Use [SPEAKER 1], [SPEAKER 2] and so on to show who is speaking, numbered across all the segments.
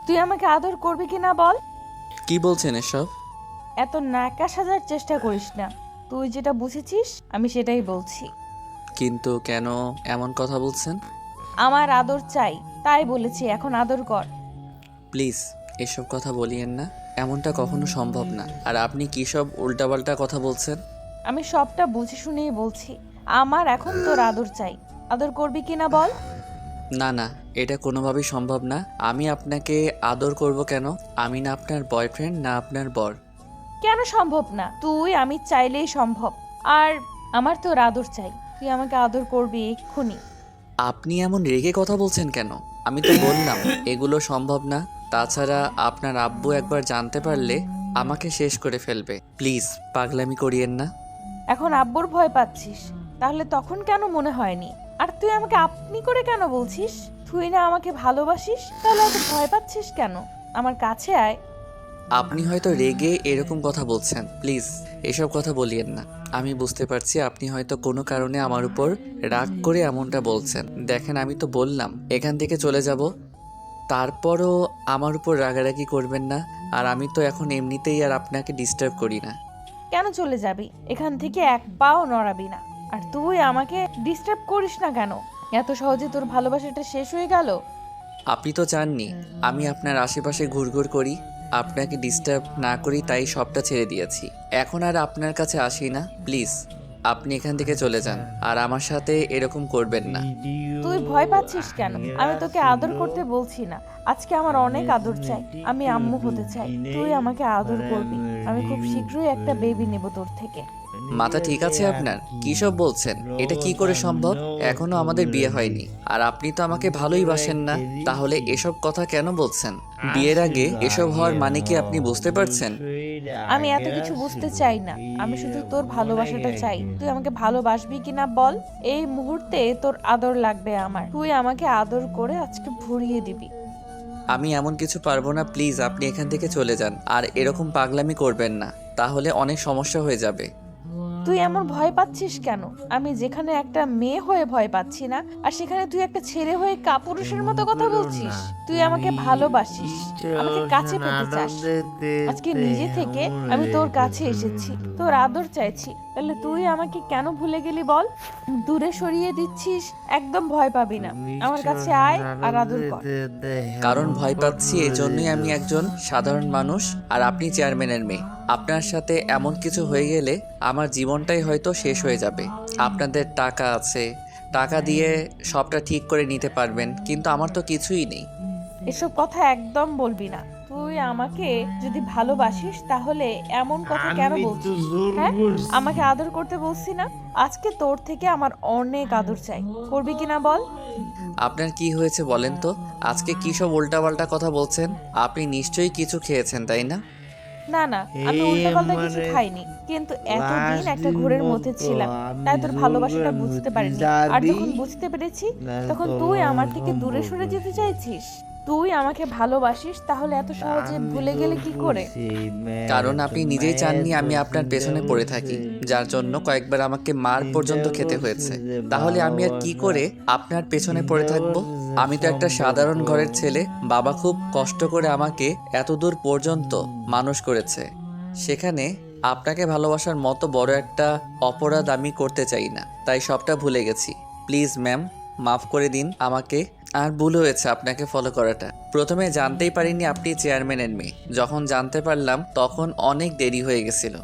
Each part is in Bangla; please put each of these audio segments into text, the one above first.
[SPEAKER 1] তুই আমাকে আদর করবি কি না বল।
[SPEAKER 2] কি বলছেন এসব?
[SPEAKER 1] এত নাকা সাজার চেষ্টা করিস না। তুই যেটা বুঝেছিস আমি সেটাই বলছি।
[SPEAKER 2] কিন্তু কেন এমন কথা বলছেন?
[SPEAKER 1] আমার আদর চাই, তাই বলেছি, এখন আদর কর।
[SPEAKER 2] প্লিজ এসব কথা বলিয়েন না। এমনটা কখনো সম্ভব না। আর আপনি কী সব উল্টাপাল্টা কথা বলছেন?
[SPEAKER 1] আমি সবটা বুঝে শুনেই বলছি। আমার এখন তোর আদর চাই। আদর করবি কি না বল।
[SPEAKER 2] না না, এটা কোনোভাবেই সম্ভব না। আমি আপনাকে আদর করব কেন? আমি না আপনার বয়ফ্রেন্ড, না আপনার বর।
[SPEAKER 1] কেন সম্ভব না? তুই আমি চাইলেই সম্ভব। আর আমার তোর আদর চাই, তুই আমাকে আদর করবি এক্ষুনি।
[SPEAKER 2] আপনি এমন রেগে কথা বলছেন কেন? আমি তো বললাম এগুলো সম্ভব না। তাছাড়া আপনার আব্বু একবার জানতে পারলে আমাকে শেষ করে ফেলবে। প্লিজ পাগলামি করিয়েন না।
[SPEAKER 1] এখন আব্বুর ভয় পাচ্ছিস, তাহলে তখন কেন মনে হয়নি? আর তুই আমাকে আপনি করে কেন বলছিস? তুই না আমাকে ভালোবাসিস, তাহলে এত ভয় পাচ্ছিস কেন? আমার কাছে আয়।
[SPEAKER 2] আপনি হয়তো রেগে এরকম কথা বলছেন। প্লিজ এসব কথা বলিয়েন না। আমি বুঝতে পারছি আপনি হয়তো কোনো কারণে আমার উপর রাগ করে এমনটা বলছেন। দেখেন, আমি তো বললাম এখান থেকে চলে যাব, তারপরও আমার উপর রাগারাগি করবেন না। আর আমি তো এখন এমনিতেই আর আপনাকে ডিস্টার্ব করি না।
[SPEAKER 1] কেন চলে যাবি? এখান থেকে এক পাও নড়াবি না। আর তুই আমাকে ডিস্টার্ব করিস না কেন? এত সহজে তোর ভালোবাসাটা শেষ হয়ে গেল?
[SPEAKER 2] আপনি তো চাননি আমি আপনার আশেপাশে ঘুরঘুর করি, আপনাকে ডিস্টার্ব না করি, তাই সবটা ছেড়ে দিয়েছি। এখন আর আপনার কাছে আসি না। প্লিজ আপনি এখান থেকে চলে যান, আর আমার সাথে এরকম করবেন না।
[SPEAKER 1] তুই ভয় পাচ্ছিস কেন? আমি তোকে আদর করতে বলছি না। আজকে আমার অনেক আদর চাই। আমি আম্মু হতে চাই, তুই আমাকে আদর করবি। আমি খুব শীঘ্রই একটা বেবি নেব তোর থেকে।
[SPEAKER 2] মাথা ঠিক আছে আপনার? কী সব বলছেন? এটা কি করে সম্ভব? এখনো আমাদের বিয়ে হয়নি, আর আপনি তো আমাকে ভালোই বাসেন না। তাহলে এসব কথা কেন বলছেন? বিয়ের আগে এসব হওয়ার মানে কি আপনি বুঝতে পারছেন?
[SPEAKER 1] আমি এত কিছু বুঝতে চাই না, আমি শুধু তোর ভালোবাসাটা চাই। তুই আমাকে ভালোবাসবি কিনা বল। এই মুহূর্তে তোর আদর লাগবে আমার। তুই আমাকে আদর করে আজকে ভরিয়ে দিবি।
[SPEAKER 2] আমি এমন কিছু পারবো না। প্লিজ আপনি এখান থেকে চলে যান, আর এরকম পাগলামি করবেন না, তাহলে অনেক সমস্যা হয়ে যাবে।
[SPEAKER 1] তুই এমন ভয় পাচ্ছিস কেন? আমি যেখানে একটা মেয়ে হয়ে ভয় পাচ্ছি না, আর সেখানে তুই একটা ছেলে হয়ে কাপুরুষের মতো কথা বলছিস। তুই আমাকে ভালোবাসিস, আমাকে কাছে পেতে চাস। আজকে নিজে থেকে আমি তোর কাছে এসেছি, তোর আদর চাইছি। তাহলে তুই আমাকে কেন ভুলে গেলি বল? দূরে সরিয়ে দিচ্ছিস। একদম ভয় পাবি না, আমার কাছে আয় আর আদর কর।
[SPEAKER 2] কারণ ভয় পাচ্ছি এজন্যই। আমি একজন সাধারণ মানুষ, আর আপনি চেয়ারম্যানের মেয়ে। আপনার সাথে এমন কিছু হয়ে গেলে আমার জীবনটাই হয়তো শেষ হয়ে যাবে। আপনাদের টাকা আছে, টাকা দিয়ে সবটা ঠিক করে নিতে পারবেন, কিন্তু আমার তো কিছুই নেই।
[SPEAKER 1] এসব কথা একদম বলবি না। তুই আমাকে যদি ভালোবাসিস তাহলে এমন কথা কেন বলছিস? হ্যাঁ, আমাকে আদর করতে বলছি না? আজকে তোর থেকে আমার অনেক আদর চাই। করবি কিনা বল।
[SPEAKER 2] আপনার কি হয়েছে বলেন তো? আজকে কি সব উল্টাপাল্টা কথা বলছেন? আপনি নিশ্চয়ই কিছু খেয়েছেন, তাই না?
[SPEAKER 1] না না, আমি উল্টাপাল্টা কিছু খাইনি, কিন্তু এতদিন একটা ঘোরের মধ্যে ছিলাম, তাই তোর ভালোবাসাটা বুঝতে পারিনি। আর যখন বুঝতে পেরেছি, তখন তুই আমার থেকে দূরে সরে যেতে চাইছিস। তুই আমাকে ভালোবাসিস, তাহলে এত সহজে ভুলে গেলে কি করে?
[SPEAKER 2] কারণ আপনি নিজেই চাননি আমি আপনার পেছনে পড়ে থাকি, যার জন্য কয়েকবার আমাকে মার পর্যন্ত খেতে হয়েছে। তাহলে আমি আর কি করে আপনার পেছনে পড়ে থাকবো? আমি তো একটা সাধারণ ঘরের ছেলে। বাবা খুব কষ্ট করে আমাকে এত দূর পর্যন্ত মানুষ করেছে। সেখানে আপনাকে ভালোবাসার মতো বড় একটা অপরাধ আমি করতে চাই না, তাই সবটা ভুলে গেছি। প্লিজ ম্যাম, মাফ করে দিন আমাকে। আর ভুল হয়েছে আপনাকে ফলো করাটা। প্রথমে জানতেই পারিনি আপনি চেয়ারম্যানের মেয়ে। যখন জানতে পারলাম তখন অনেক দেরি হয়ে গেছিল।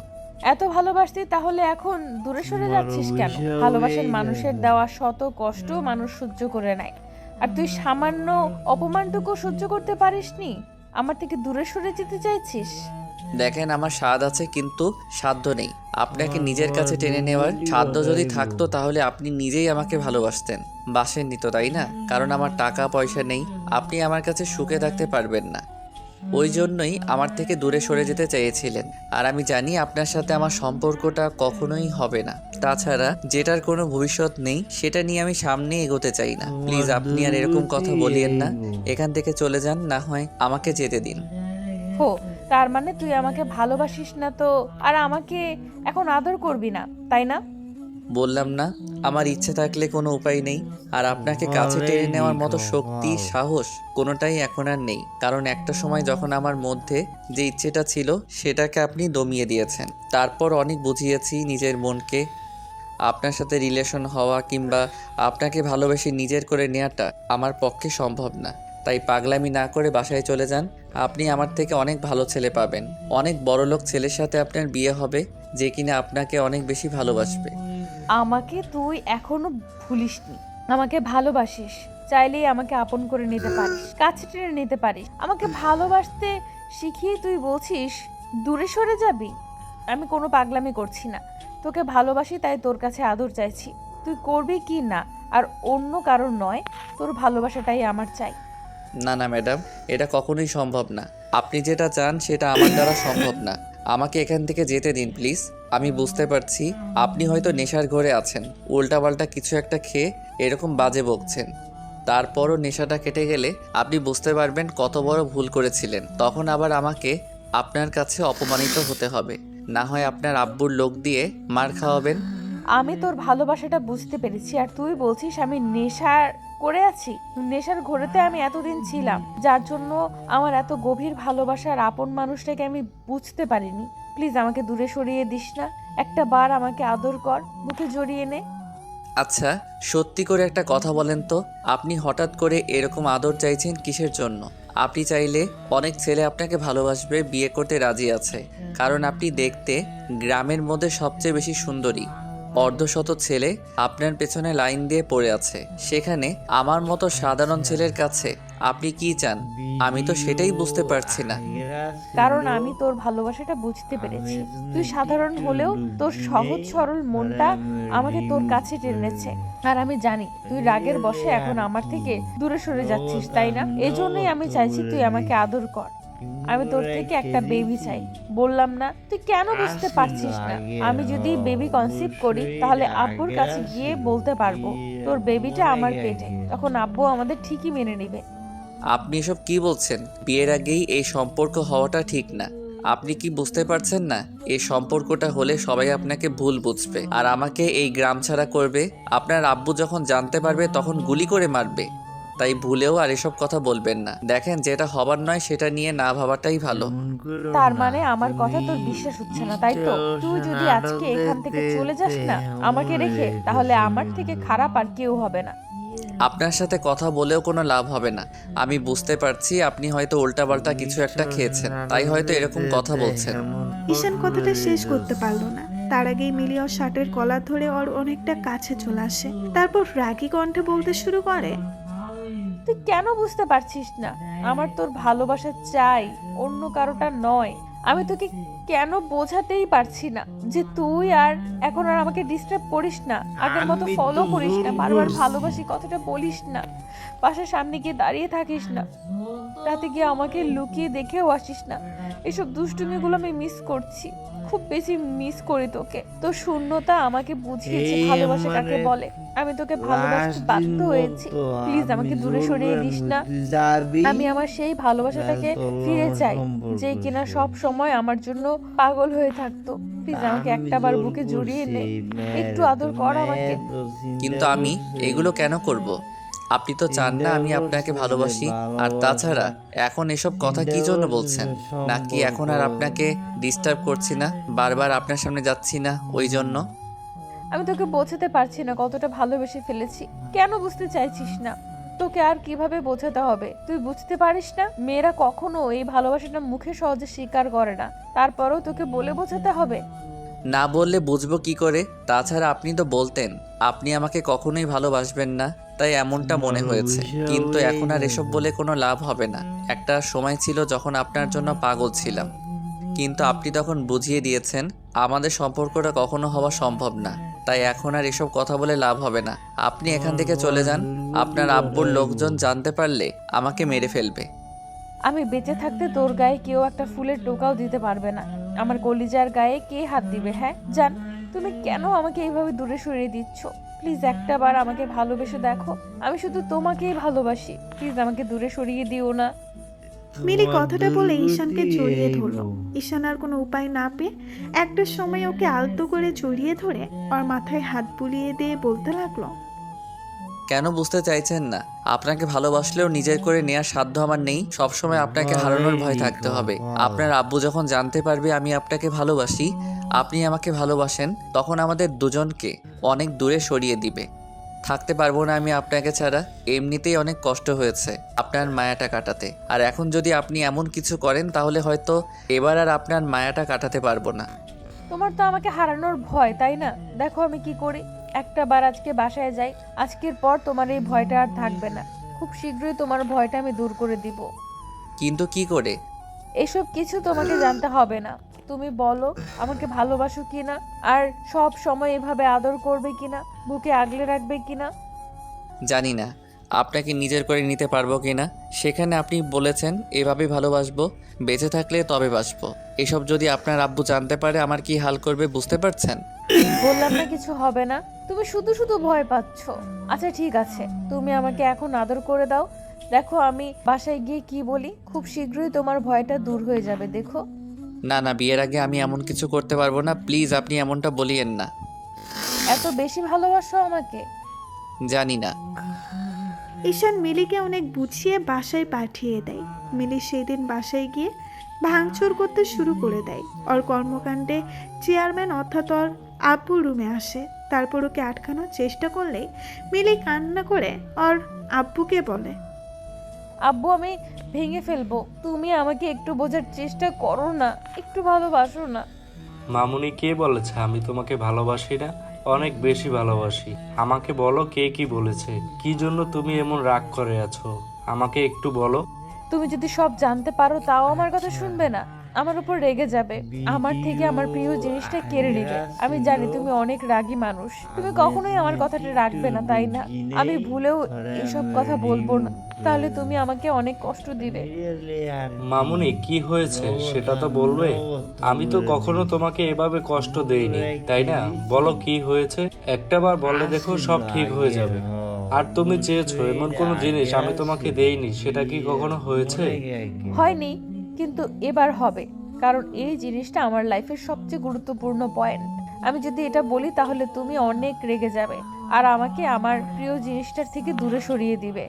[SPEAKER 1] এত ভালোবাসতি, তাহলে এখন দূরে সরে যাচ্ছিস কেন? ভালোবাসার মানুষের দেওয়া শত কষ্ট মানুষ সহ্য করে নেয়, আর তুই সামান্য অপমানটুকু সহ্য করতে পারিসনি, আমার থেকে দূরে সরে যেতে চাইছিস।
[SPEAKER 2] দেখেন, আমার স্বাদ আছে কিন্তু সাধ্য নেই। আপনাকে নিজের কাছে টেনে নেওয়ার সাধ্য যদি থাকতো তাহলে আপনি নিজেই আমাকে ভালোবাসতেন। বাসেননি তো, তাই না? কারণ আমার টাকা পয়সা নেই, আপনি আমার কাছে সুখে থাকতে পারবেন না। ওই জন্যই আমার থেকে দূরে সরে যেতে চেয়েছিলেন। আর আমি জানি আপনার সাথে আমার সম্পর্কটা কখনোই হবে না। তাছাড়া যেটার কোনো ভবিষ্যৎ নেই সেটা নিয়ে আমি সামনে এগোতে চাই না। প্লিজ আপনি আর এরকম কথা বলিয়েন না। এখান থেকে চলে যান, না হয় আমাকে যেতে দিন।
[SPEAKER 1] হো, তার মানে তুই আমাকে ভালোবাসিস না তো, আর আমাকে এখন আদর করবি না, তাই না?
[SPEAKER 2] বললাম না আমার ইচ্ছে থাকলে কোনো উপায় নেই, আর আপনাকে কাছে টেনে নেওয়ার মতো শক্তি সাহস কোনোটাই এখন আর নেই, কারণ একটা সময় যখন আমার মধ্যে যে ইচ্ছেটা ছিল সেটাকে আপনি দমিয়ে দিয়েছেন। তারপর অনেক বুঝিয়েছি নিজের মনকে। আপনার সাথে রিলেশন হওয়া কিংবা আপনাকে ভালোবেসে নিজের করে নেওয়াটা আমার পক্ষে সম্ভব না। তাই পাগলামি না করে বাসায় চলে যান। আপনি আমার থেকে অনেক ভালো ছেলে পাবেন, অনেক বড়লোক ছেলের সাথে আপনার বিয়ে হবে যে কিনা আপনাকে অনেক বেশি ভালোবাসবে।
[SPEAKER 1] আমাকে তুই এখনো ভুলিসনি, আমাকে ভালোবাসিস, চাইলেই আমাকে আপন করে নিতে পারিস, কাছে টেনে নিতে পারিস। আমাকে ভালোবাসতে শিখিয়ে তুই বলছিস দূরে সরে যাবি। আমি কোনো পাগলামি করছি না, তোকে ভালোবাসি তাই তোর কাছে আদর চাইছি। তুই করবি কি না আর অন্য কারণ নয়, তোর ভালোবাসাটাই আমার চাই।
[SPEAKER 2] না না ম্যাডাম, এটা কখনোই সম্ভব না। আপনি যেটা চান সেটা আমার দ্বারা সম্ভব না। আমাকে এখান থেকে যেতে দিন প্লিজ। আমি বুঝতে পারছি আপনি হয়তো নেশার ঘরে আছেন, উল্টাপাল্টা কিছু একটা খেয়ে এরকম বাজে বকছেন। তারপরও নেশাটা কেটে গেলে আপনি বুঝতে পারবেন কত বড় ভুল করেছিলেন। তখন আবার আমাকে আপনার কাছে অপমানিত হতে হবে, না হয় আপনার আব্বুর লোক দিয়ে মার খাওয়াবেন।
[SPEAKER 1] আমি তোর ভালোবাসাটা বুঝতে পেরেছি, আর তুই বলছিস আমি নেশার করে আছি। নেশার ঘোরেতে আমি এতদিন ছিলাম, যার জন্য আমার এত গভীর ভালোবাসার আপন মানুষটাকে আমি বুঝতে পারিনি। প্লিজ আমাকে দূরে সরিয়ে দিস না, একটা বার আমাকে আদর কর, বুকে জড়িয়ে নে।
[SPEAKER 2] আচ্ছা, সত্যি করে একটা কথা বলেন তো, আপনি হঠাৎ করে এরকম আদর চাইছেন কিসের জন্য? আপনি চাইলে অনেক ছেলে আপনাকে ভালোবাসবে, বিয়ে করতে রাজি আছে, কারণ আপনি দেখতে গ্রামের মধ্যে সবচেয়ে বেশি সুন্দরী। অর্ধশত ছেলে আপনার পেছনে লাইন দিয়ে পড়ে আছে, সেখানে আমার মতো সাধারণ ছেলের কাছে আপনি কি চান? আমি তো সেটাই বুঝতে পারছি না।
[SPEAKER 1] কারণ আমি তোর ভালোবাসাটা বুঝতে পেরেছি। তুই সাধারণ হলেও তোর সহজ সরল মনটা আমাকে তোর কাছে টেনেছে। আর আমি জানি তুই রাগের বশে এখন আমার থেকে দূরে সরে যাচ্ছিস, তাই না? এজন্যই আমি চাইছি তুই আমাকে আদর কর। আমি তোর থেকে একটা বেবি চাই। বললাম না? তুই কেন বুঝতে পারছিস না? আমি যদি বেবি কনসিভ করি তাহলে আব্বুর কাছে গিয়ে বলতে পারবো তোর বেবিটা আমার পেটে, তখন আব্বু আমাদের ঠিকই মেনে নেবে।
[SPEAKER 2] আপনি এসব কি বলছেন? বিয়ের আগেই এই সম্পর্ক হওয়াটা ঠিক না। আপনি কি বুঝতে পারছেন না? এই সম্পর্কটা হলে সবাই আপনাকে ভুল বুঝবে আর আমাকে এই গ্রাম ছাড়া করবে। আপনার আব্বু যখন জানতে পারবে তখন গুলি করে মারবে। তাই ভুলেও আর এসব কথা বলবেন না। দেখেন, যেটা হবার নয় সেটা নিয়ে না ভাবাটাই ভালো।
[SPEAKER 1] তার মানে আমার কথা তোর বিশ্বাস হচ্ছে না, তাই তো? তুই যদি আজকে এখান থেকে চলে যাস না আমাকে রেখে, তাহলে আমার থেকে খারাপ আর কেউ হবে না।
[SPEAKER 2] আপনার সাথে কথা বলেও কোনো লাভ হবে না। আমি বুঝতে পারছি আপনি হয়তো উল্টাপাল্টা কিছু একটা খেয়েছেন, তাই হয়তো এরকম কথা বলছেন।
[SPEAKER 3] ঈশান কথাটা শেষ করতে পারলো না, তার আগেই মিলি ওর শার্টের কলার ধরে ওর অনেকটা কাছে চলে আসে। তারপর রাগী কণ্ঠে বলতে শুরু করে,
[SPEAKER 1] তুই কেন বুঝতে পারছিস না? আমার তোর ভালোবাসা চাই, অন্য কারোটা নয়। আমি তোকে কেন বোঝাতেই পারছি না যে তুই আর এখন আর আমাকে ডিস্টার্ব করিস না, আগের মতো ফলো করিস না, বারবার ভালোবাসি কথাটা বলিস না, বাসার সামনে গিয়ে দাঁড়িয়ে থাকিস না, রাতে গিয়ে আমাকে লুকিয়ে দেখেও আসিস না। এসব দুষ্টুমিগুলো আমি মিস করছি, খুব বেশি মিস করি তোকে। তোর শূন্যতা আমাকে বুঝিয়েছে ভালোবাসা কাকে বলে। আমি তোকে ভালোবাসতে বাধ্য হয়েছি, প্লিজ আমাকে দূরে সরিয়ে দিস না। আমি আমার সেই ভালোবাসাটাকে ফিরে চাই যে কিনা সব সময় আমার জন্য পাগল হয়ে থাকতো। প্লিজ আমাকে একটাবার বুকে জড়িয়ে নে, একটু আদর কর আমাকে।
[SPEAKER 2] কিন্তু আমি এগুলো কেন করব? আপনি তো চান না আমি আপনাকে ভালোবাসি। আর তাছাড়া এখন এসব কথা কি জন্য বলছেন? নাকি এখন আর আপনাকে ডিস্টার্ব করছি না, বারবার আপনার সামনে যাচ্ছি না ওই জন্য?
[SPEAKER 1] আমি তোকে বোঝাতে পারছি না কতটা ভালোবেসে ফেলেছি। কেন বুঝতে চাইছিস না? তোকে আর কিভাবে বোঝাতে হবে? তুই বুঝতে পারিস না? মেয়েরা কখনো এই ভালোবাসাটা মুখে সহজে স্বীকার করে না, তারপরেও তোকে বলে বোঝাতে হবে?
[SPEAKER 2] না বললে বুঝবো কি করে? তাছাড়া আপনি তো বলতেন আপনি আমাকে কখনোই ভালোবাসবেন না, তাই এমনটা মনে হয়েছে। কিন্তু এখন আর এসব বলে কোনো লাভ হবে না। একটা সময় ছিল যখন আপনার জন্য পাগল ছিলাম, কিন্তু আপনি তখন বুঝিয়ে দিয়েছেন আমাদের সম্পর্কটা কখনো হওয়া সম্ভব না। তাই এখন আর এসব কথা বলে লাভ হবে না। আপনি এখান থেকে চলে যান। আপনার আব্বুর লোকজন জানতে পারলে আমাকে মেরে ফেলবে।
[SPEAKER 1] আমি বেঁচে থাকতে তোর গায়ে কেউ একটা ফুলের টোকাও দিতে পারবে না। আমার কলিজার গায়ে কে হাত দিবে? হ্যাঁ জান, তুমি কেন আমাকে এইভাবে দূরে সরিয়ে দিচ্ছ? প্লিজ একটা বার আমাকে ভালোবেসে দেখো। আমি শুধু তোমাকেই ভালোবাসি, প্লিজ আমাকে দূরে সরিয়ে দিও না।
[SPEAKER 3] মিলি কথাটা বলে ঈশানকে জড়িয়ে ধরলো। ঈশান আর কোনো উপায় না পেয়ে একটা সময় ওকে আলতো করে জড়িয়ে ধরে ওর মাথায় হাত বুলিয়ে দিয়ে বলতে লাগলো,
[SPEAKER 2] কেন বুঝতে চাইছেন না? আপনাকে ভালোবাসলেও নিজের করে নেওয়ার সাধ্য আমার নেই। সবসময় আপনাকে হারানোর ভয় থাকতে হবে। আপনার আব্বু যখন জানতে পারবে আমি আপনাকে ভালোবাসি, আপনি আমাকে ভালোবাসেন, তখন আমাদের দুজনকে অনেক দূরে সরিয়ে দিবে। থাকতে পারবো না আমি আপনাকে ছাড়া। এমনিতেই অনেক কষ্ট হয়েছে আপনার মায়াটা কাটাতে, আর এখন যদি আপনি এমন কিছু করেন তাহলে হয়তো এবার আর আপনার মায়াটা কাটাতে পারবো না।
[SPEAKER 1] তোমার তো আমাকে হারানোর ভয়, তাই না? দেখো আমি কি করি। একটা বার আজকে বাসায় যাই, আজকের পর তোমার এই ভয়টা আর থাকবে না। খুব শীঘ্রই তোমার ভয়টা আমি দূর করে দিব।
[SPEAKER 2] কিন্তু কি করে?
[SPEAKER 1] এসব কিছু তোমাকে জানতে হবে না। তুমি বলো আমাকে ভালোবাসো কিনা, আর সব সময় এভাবে আদর করবে কিনা, বুকে আগলে রাখবে কিনা।
[SPEAKER 2] জানি না আপনাকে নিজের করে নিতে পারবো কি না। সেখানে আপনি বলেছেন এভাবে ভালোবাসবো, বেঁচে থাকলে তবে বাসবো। এসব যদি আপনার আব্বু জানতে পারে আমার কি হাল করবে বুঝতে পারছেন?
[SPEAKER 1] বললাম না কিছু হবে না, তুমি শুধু শুধু ভয় পাচ্ছ। আচ্ছা ঠিক আছে, তুমি আমাকে এখন আদর করে দাও। দেখো আমি বাসায় গিয়ে কি বলি, খুব শীঘ্রই তোমার ভয়টা দূর হয়ে যাবে। দেখো।
[SPEAKER 2] না না, বিয়ের আগে আমি এমন কিছু করতে পারবো না। প্লিজ আপনি এমনটা বলিয়েন না।
[SPEAKER 1] এত বেশি ভালোবাসো আমাকে?
[SPEAKER 2] জানি না।
[SPEAKER 3] ঈশান মিলিকে অনেক বুঝিয়ে বাসায় পাঠিয়ে দেয়। মিলি সেদিন বাসায় গিয়ে ভাঙচুর করতে শুরু করে দেয়। ওর কর্মকাণ্ডে চেয়ারম্যান অর্থাৎ ওর আব্বু রুমে আসে। তারপর ওকে আটকানোর চেষ্টা করলে মিলি কান্না করে ওর আব্বুকে বলে,
[SPEAKER 1] আব্বু আমি ভেঙে ফেলবো, তুমি আমাকে একটু বোঝার চেষ্টা করো না, একটু ভালোবাসো না।
[SPEAKER 4] মামুনি কে বলেছে আমি তোমাকে ভালোবাসি না? অনেক বেশি ভালোবাসি। আমাকে বলো কে কি বলেছে, কি জন্য তুমি এমন রাগ করে আছো? আমাকে একটু বলো।
[SPEAKER 1] তুমি যদি সব জানতে পারো তাও আমার কথা শুনবে না, আমার উপর রেগে যাবে, আমার থেকে আমার প্রিয় জিনিসটা কেড়ে নেবে। আমি জানি তুমি অনেক রাগী মানুষ, তুমি কখনোই আমার কথাটা রাখবে না, তাই না? আমি ভুলেও এসব কথা বলবো না, তাহলে তুমি আমাকে অনেক কষ্ট দিবে।
[SPEAKER 4] মামুনি কি হয়েছে সেটা তো বলবে। আমি তো কখনো তোমাকে এভাবে কষ্ট দেইনি, তাই না? বলো কি হয়েছে, একটাবার বলে দেখো সব ঠিক হয়ে যাবে। আর তুমি চেয়েছো এমন কোনো জিনিস আমি তোমাকে দেইনি, সেটা কি কখনো হয়েছে?
[SPEAKER 1] হয়নি, কিন্তু এবার হবে, কারণ এই জিনিসটা আমার লাইফের সবচেয়ে গুরুত্বপূর্ণ পয়েন্ট। আমি যদি এটা বলি তাহলে তুমি অনেক রেগে যাবে আর আমাকে আমার প্রিয় জিনিসটার থেকে দূরে সরিয়ে দিবে।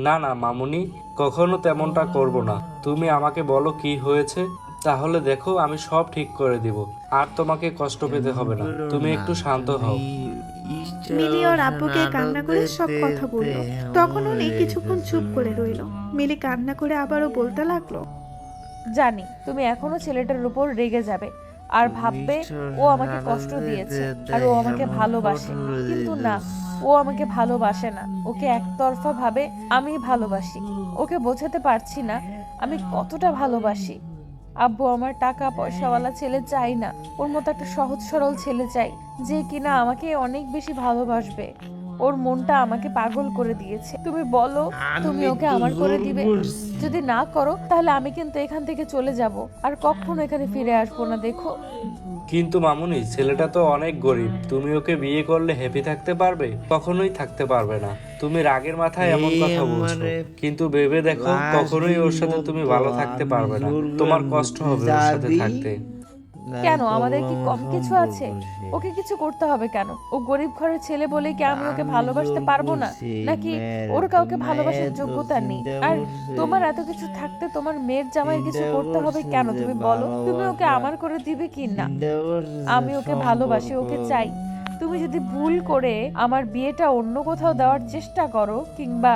[SPEAKER 4] না না মামুনি, কখনো তেমনটা করব না। তুমি আমাকে বলো কি হয়েছে, তাহলে দেখো আমি সব ঠিক করে দিব। আর তোমাকে কষ্ট পেতে হবে না, তুমি একটু শান্ত হও।
[SPEAKER 3] মিলি ওর আব্বুকে কান্না করে সব কথা বলল। তখন উনি কিছুক্ষণ চুপ করে রইল। মিলি কান্না করে আবারও বলতে লাগলো,
[SPEAKER 1] জানি তুমি এখনো ছেলেটার উপর রেগে যাবে আর ভাববে ও আমাকে কষ্ট দিয়েছে আর ও আমাকে ভালোবাসে, কিন্তু না, ও আমাকে ভালোবাসে না। ওকে একতরফা ভাবে আমি ভালোবাসি। ওকে বোঝাতে পারছি না আমি কতটা ভালোবাসি। আব্বু আমার টাকা পয়সাওয়ালা ছেলে চাই না, ওর মতো একটা সহজ সরল ছেলে চাই যে কিনা আমাকে অনেক বেশি ভালোবাসবে। ওর মনটা আমাকে পাগল করে দিয়েছে। তুমি বলো তুমি ওকে আমার করে দিবে? যদি না করো তাহলে আমি কিন্তু এখান থেকে চলে যাব আর কখনো এখানে ফিরে আসবো না। দেখো।
[SPEAKER 4] কিন্তু মামুনি ছেলেটা তো অনেক গরিব, তুমি ওকে বিয়ে করলে হ্যাপি থাকতে পারবে? কখনোই থাকতে পারবে না। তুমি রাগের মাথায় এমন কথা বলছো, কিন্তু ভেবে দেখো কখনোই ওর সাথে তুমি ভালো থাকতে পারবে না। তোমার কষ্ট হবে ওর সাথে থাকতে।
[SPEAKER 1] কেন আমাদের কি কম কিছু আছে? ওকে কিছু করতে হবে কেন? ও গরিব ঘরের ছেলে বলে কি আমি ওকে ভালোবাসতে পারবো না? নাকি ওর কাউকে ভালোবাসার যোগ্যতা নেই? আর তোমার এত কিছু থাকতে তোমার মেয়ের জামাইয়ের কিছু করতে হবে কেন? তুমি বলো তুমি ওকে আমার করে দিবে কি না? আমি ওকে ভালোবাসি, ওকে চাই। তুমি যদি ভুল করে আমার বিয়েটা অন্য কোথাও দেওয়ার চেষ্টা করো কিংবা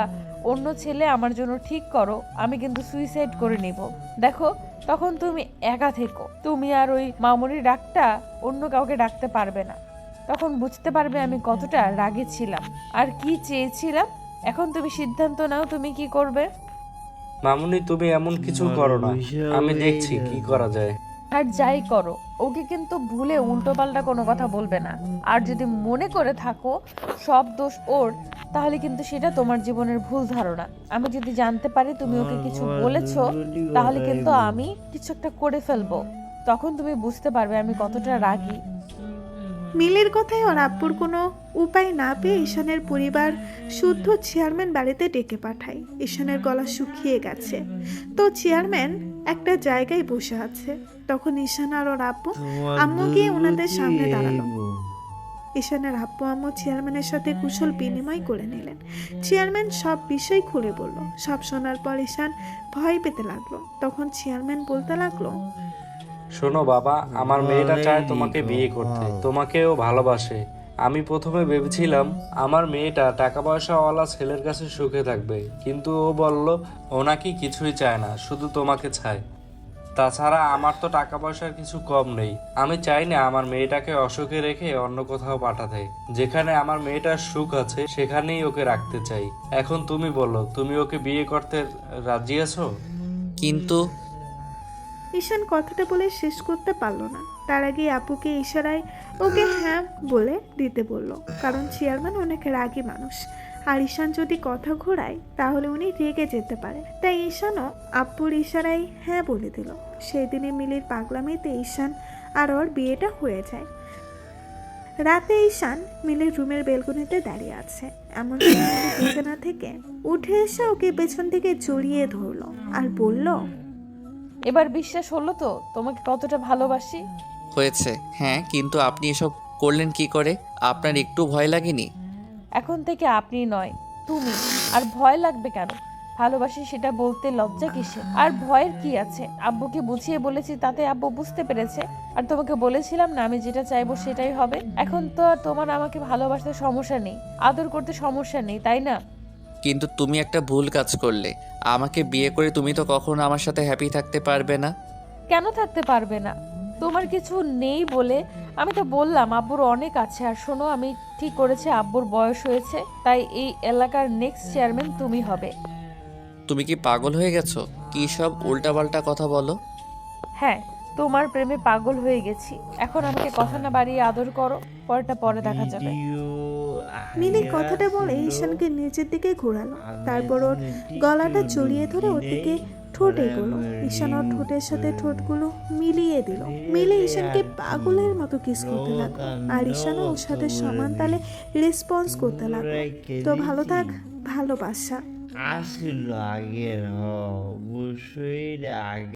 [SPEAKER 1] অন্য ছেলে আমার জন্য ঠিক করো, আমি কিন্তু সুইসাইড করে নিব। দেখো তখন তুমি একা থেকো, তুমি আর ওই মামুনির ডাকটা অন্য কাউকে ডাকতে পারবে না। তখন বুঝতে পারবে আমি কতটা রাগে ছিলাম আর কি চেয়েছিলাম। এখন তুমি সিদ্ধান্ত নাও তুমি কি করবে।
[SPEAKER 4] মামুনি তুমি এমন কিছু করো না, আমি দেখছি কি করা যায়।
[SPEAKER 1] আর যাই করো ওকে কিন্তু ভুলে উল্টোপাল্টা কোনো কথা বলবে না। আর যদি মনে করে থাকো সব দোষ ওর, তাহলে কিন্তু সেটা তোমার জীবনের ভুল ধারণা। আমি যদি জানতে পারি তুমি ওকে কিছু বলেছো, তাহলে কিন্তু আমি কিছু একটা করে ফেলবো। তখন তুমি বুঝতে পারবে আমি কতটা রাগী।
[SPEAKER 3] মিলির কথায় ওর আব্বুর কোনো উপায় না পেয়ে ঈশানের পরিবার শুদ্ধ চেয়ারম্যান বাড়িতে ডেকে পাঠায়। ঈশানের গলা শুকিয়ে গেছে, তো চেয়ারম্যান একটা জায়গায় বসে আছে। তখন ঈশান আর ওর আব্বু আম্মু গিয়ে ওনাদের সামনে দাঁড়ালো। ঈশানের আব্বু আম্মু চেয়ারম্যানের সাথে কুশল বিনিময় করে নিলেন। চেয়ারম্যান সব বিষয় খুলে বলল। সব শোনার পর ঈশান ভয় পেতে লাগলো। তখন চেয়ারম্যান বলতে লাগলো,
[SPEAKER 4] শোনো বাবা, আমার মেয়েটা চায় তোমাকে বিয়ে করতে, তোমাকেও ভালোবাসে। আমি প্রথমে ভেবেছিলাম আমার মেয়েটা টাকা পয়সাওয়ালা ছেলের কাছে সুখে থাকবে, কিন্তু ও বলল ও নাকি কিছুই চায় না, শুধু তোমাকে চায়। তাছাড়া আমার তো টাকা পয়সার কিছু কম নেই। আমি চাই না আমার মেয়েটাকে অসুখে রেখে অন্য কোথাও পাঠাতে। যেখানে আমার মেয়েটার সুখ আছে সেখানেই ওকে রাখতে চাই। এখন তুমি বলো, তুমি ওকে বিয়ে করতে রাজি আছো?
[SPEAKER 2] কিন্তু
[SPEAKER 3] ঈশান কথাটা বলে শেষ করতে পারলো না। তার আগে আপুকে ইশারায় ওকে হ্যাঁ বলে দিতে বলল, কারণ চেয়ারম্যান অনেক রাগী মানুষ, আর ঈশান যদি কথা ঘোরায় তাহলে উনি রেগে যেতে পারে। তাই ঈশানও আব্বুর ইশারায় হ্যাঁ বলে দিল। সেই দিনে মিলির পাগলামিতে ঈশান আর ওর বিয়েটা হয়ে যায়। রাতে ঈশান মিলির রুমের বেলকনিতে দাঁড়িয়ে আছে। এমন সময় বিছানা থেকে উঠে এসে ওকে পেছন থেকে জড়িয়ে ধরলো আর বলল,
[SPEAKER 1] এবার বিশ্বাস হলো তো তোমাকে কতটা ভালোবাসি?
[SPEAKER 2] হয়েছে, হ্যাঁ, কিন্তু আপনি এসব করলেন কি করে? আপনার একটু ভয় লাগেনি?
[SPEAKER 1] এখন থেকে আপনি নয় তুমি। আর ভয় লাগবে কেন? ভালোবাসি সেটা বলতে লজ্জা কিসে? আর ভয়ের কি আছে? আব্বুকে বুঝিয়ে বলেছি, তাতে আব্বু বুঝতে পেরেছে। আর তোমাকে বলেছিলাম না আমি যেটা চাইবো সেটাই হবে। এখন তো আর তোমার আমাকে ভালোবাসতে সমস্যা নেই, আদর করতে সমস্যা নেই, তাই না?
[SPEAKER 2] কিন্তু তুমি একটা ভুল কাজ করলে। আমাকে বিয়ে করে তুমি তো কখনো আমার সাথে হ্যাপি থাকতে পারবে না।
[SPEAKER 1] কেন থাকতে পারবে না? তোমার কিছু নেই বলে আমি তো বললাম আব্বুর অনেক আছে। আর শোনো, আমি ঠিক করেছি আব্বুর বয়স হয়েছে, তাই এই এলাকার নেক্সট চেয়ারম্যান তুমি হবে।
[SPEAKER 2] তুমি কি পাগল হয়ে গেছো? কি সব উল্টাপাল্টা কথা বলো?
[SPEAKER 1] হ্যাঁ, তোমার প্রেমে পাগল হয়ে গেছি। এখন আমাকে কথা না বাড়িয়ে আদর করো, পরেরটা পরে দেখা যাবে।
[SPEAKER 3] মিলি কথাটা বলে ঈশানকে নিচের দিকে ঘোরালো, তারপর ওর গলাটা জড়িয়ে ধরে ওর দিকে ঠোঁট এগোলো। ঈশান ওর ঠোঁটের সাথে ঠোঁটগুলো মিলিয়ে দিল। মিলি ঈশানকে পাগলের মতো কিস করতে লাগলো, আর ঈশানও ওর সাথে সমান তালে রেসপন্স করতে লাগলো। তো ভালো থাক, ভালোবাসা।
[SPEAKER 5] আসল আগের অবশ্যই আগে